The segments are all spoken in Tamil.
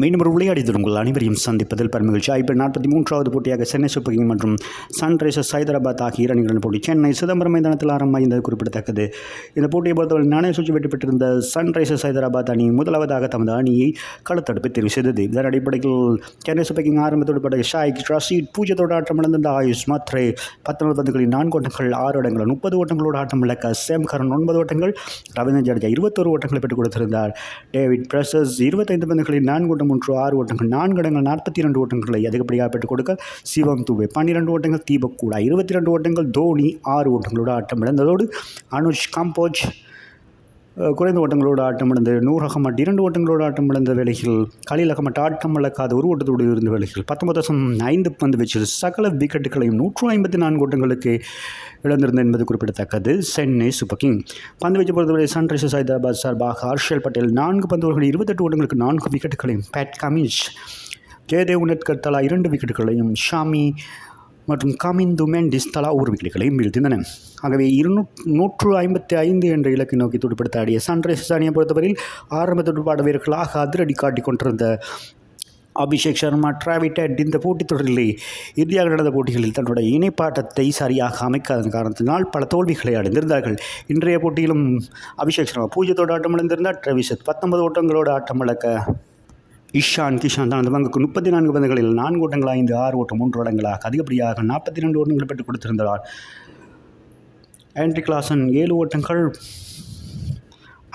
மீண்டும் ஒரு விளையாடியது உங்கள் அனைவரையும் சந்திப்பதில் பெருமகிழ்ச்சி. ஐபிஎல் 43வது போட்டியாக சென்னை சூப்பர் கிங் மற்றும் சன்ரைசர்ஸ் ஹைதராபாத் ஆகிய இரண்டு போட்டி சென்னை சிதம்பரம் மைதானத்தில் ஆரம்பமாயிருந்தது குறிப்பிடத்தக்கது. இந்த போட்டியை பொறுத்தவரை நாணய சுற்றி வெற்றி பெற்றிருந்த சன்ரைசர்ஸ் ஹைதராபாத் அணி முதலாவதாக தமது அணியை களத்தடுப்பு தெரிவு செய்தது. இதன் அடிப்படையில் சென்னை சூப்பர் கிங் ஆரம்பத்தோடு பட்ட ஷாயிக் ரஷீத் 0 ஆட்டம் இழந்த ஆயுஷ் மத்ரே 19 பந்துகளில் 4 ஓட்டங்கள் 6 இடங்கள் 30 ஓட்டங்களோடு ஆட்டம் இழக்க சேம் கரன் 9 ஓட்டங்கள், ரவீந்திர ஜடேஜா 21 ஓட்டங்களை பெற்றுக் கொடுத்திருந்தார். டேவிட் பிரசஸ் 25 பந்துகளில் 4 ஓட்டம் 6 ஓட்டங்கள் 4 இடங்கள் 42 ஓட்டங்களை அதிகப்படியாக பெற்றுக் கொடுக்க சிவம் துபே 12 ஓட்டங்கள், தீபக் கூடா 22 ஓட்டங்கள், தோனி 6 ஓட்டங்களோடு ஆட்டம் இழந்ததோடு அனுஷ் காம்போஜ் குறைந்த ஓட்டங்களோடு ஆட்டம் இழந்து, நூர் அகமட் 2 ஓட்டங்களோடு ஆட்டம் இழந்த வேளையில் கலீல் அகமட் ஆட்டம் இழக்காத 1 ஓட்டத்தோடு இருந்த வேளையில் 19.5 பந்து வீச்சில் சகல விக்கெட்டுகளையும் 154 ஓட்டங்களுக்கு இழந்திருந்தது என்பது குறிப்பிடத்தக்கது. சென்னை சூப்பர் கிங் பந்து வீச்சு பொறுத்தவரை சன்ரைசர்ஸ் ஹைதராபாத் சார்பாக ஹர்ஷல் பட்டேல் 4 பந்துகளில் 28 ஓட்டங்களுக்கு 4 விக்கெட்டுகளையும், பேட் கமின்ஸ் ஜெயதேவ் உனத்கர் தலா 2 விக்கெட்டுகளையும், ஷாமி மற்றும் கமிந்து மெண்டிஸ் தலா 1 விக்கெட்டுகளையும் வீழ்த்தினர். ஆகவே 155 என்ற இலக்கை நோக்கி துடுப்படுத்த ஆடிய சன்ரைசர்ஸ் அணியை பொறுத்தவரையில் ஆரம்ப துடுப்பாட்ட வீரர்களாக அதிரடி காட்டிக் கொண்டிருந்த அபிஷேக் சர்மா, டிராவிட் ஹெட் இந்த போட்டித் தொடரிலே இறுதியாக நடந்த போட்டிகளில் தன்னுடைய இணைப்பாட்டத்தை சரியாக அமைக்காத காரணத்தினால் பல தோல்விகளை அடைந்திருந்தார்கள். இன்றைய போட்டியிலும் அபிஷேக் சர்மா 0 ஆட்டம் இழந்திருந்தார். டிராவிஸ் 19 ஓட்டங்களோடு ஆட்டம் இழக்க இஷான் கிஷான் தனது பங்குக்கு 34 பந்துகளில் 4 ஓட்டங்கள் 5, 6 ஓட்டம் 3 இடங்களாக அதிகப்படியாக 42 ஓட்டங்கள் பெற்றுக் கொடுத்திருந்தார். ஆண்ட்ரி கிளாசன் 7 ஓட்டங்கள்,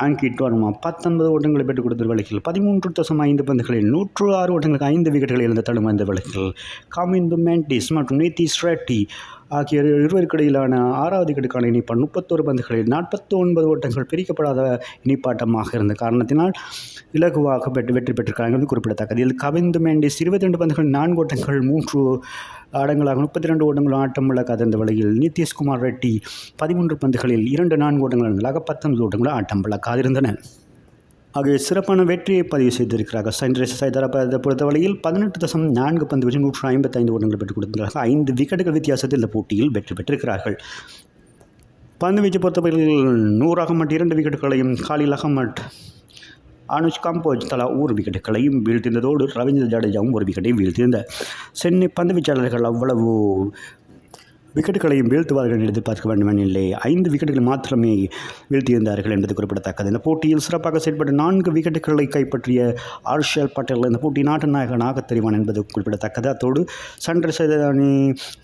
அங்கிட் வர்மா 19 ஓட்டங்களை பெற்றுக் கொடுத்த வழக்கில் 13.5 பந்துகளில் 106 ஓட்டங்களுக்கு 5 விக்கெட்டுகள் இழந்த தடுமாந்த வழக்கில் கமிந்து மெண்டிஸ் மற்றும் நிதிஷ் ரெட்டி ஆகிய இருவருக்கு இடையிலான 6வது விக்கெட்டுக்கான இணைப்பான் 31 பந்துகளில் 49 ஓட்டங்கள் பிரிக்கப்படாத இணைப்பாட்டமாக இருந்த காரணத்தினால் இலகுவாக வெற்றி பெற்றிருக்கிறார்கள் குறிப்பிடத்தக்கது. இதில் கமிந்து மெண்டிஸ் 22 பந்துகள் 4 ஓட்டங்கள் 3 இடங்களாக 32 ஓட்டங்கள் ஆட்டம் இழக்காத இந்த வழியில் நிதிஷ்குமார் ரெட்டி 13 பந்துகளில் 4 ஓட்டங்களாக 19 ஓட்டங்கள் ஆட்டம் இழக்காதிருந்தன. ஆகிய சிறப்பான வெற்றியை பதிவு செய்திருக்கிறார்கள். சன்ரைசர்ஸ் ஹைதராபாத்தை பொறுத்த வழியில் 18.4 பந்து வீச்சு 155 ஓட்டங்களை பெற்றுக் கொடுத்திருக்கிறார்கள். 5 விக்கெட்டுகள் வித்தியாசத்தில் இந்த போட்டியில் வெற்றி பெற்றிருக்கிறார்கள். பந்து வீச்சு பொறுத்தவரையில் நூர் அகமட் 2 விக்கெட்டுகளையும், கலீல் அகமட், அனுஷ் காம்போஜ் தலா 1 விக்கெட்டுகளையும் வீழ்த்தியிருந்ததோடு ரவீந்திர ஜடேஜாவும் 1 விக்கெட்டையும் வீழ்த்தியிருந்தார். சென்னை பந்து வீச்சாளர்கள் அவ்வளவு விக்கெட்டுகளையும் வீழ்த்துவார்கள் என்று எதிர்பார்க்க வேண்டுமெனில்லை. 5 விக்கெட்டுகள் மாத்திரமே வீழ்த்தியிருந்தார்கள் என்பது குறிப்பிடத்தக்கது. இந்த போட்டியில் சிறப்பாக செயல்பட்ட 4 விக்கெட்டுகளை கைப்பற்றிய ஹர்ஷல் பட்டேல் இந்த போட்டி நாட்டு நாயகனாக தெரிவான் என்பது குறிப்பிடத்தக்கது. அத்தோடு சன்ரைசர்ஸ் அணி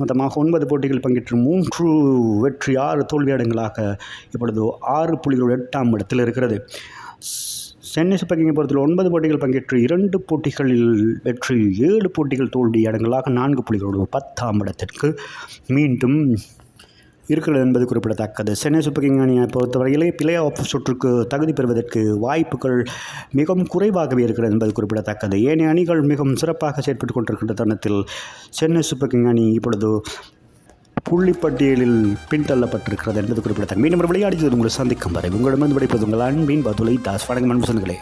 மொத்தமாக 9 போட்டிகள் பங்கேற்று 3 வெற்றி 6 தோல்வி இடங்களாக இப்பொழுது 6 புள்ளிகளோடு 8ஆம் இடத்தில் இருக்கிறது. சென்னை சூப்பர் கிங்கை பொறுத்தவரை 9 போட்டிகள் பங்கேற்று 2 போட்டிகளில் வெற்றி 7 போட்டிகள் தோல்வி இடங்களாக 4 புள்ளிகளோடு 10ஆம் இடத்திற்கு மீண்டும் இருக்கிறது என்பது குறிப்பிடத்தக்கது. சென்னை சூப்பர் கிங் அணியை பொறுத்தவரையிலே பிளே ஆஃப் சுற்றுக்கு தகுதி பெறுவதற்கு வாய்ப்புகள் மிகவும் குறைவாகவே இருக்கிறது என்பது குறிப்பிடத்தக்கது. ஏனைய அணிகள் மிகவும் சிறப்பாக செயற்பட்டு கொண்டிருக்கின்ற தருணத்தில் சென்னை சூப்பர் கிங் அணி இப்பொழுது புள்ளிப்பட்டியலில் பின்தள்ளப்பட்டிருக்கிறது என்பது குறிப்பிடத்தக்கது. மீண்டும் விளையாடியது உங்களை சந்திக்கும் வரை உங்களிடமிருந்து விடைப்பது உங்கள் அன்பின் பதுலை தாஸ். வணக்கம் அன்பு சொந்தங்களே.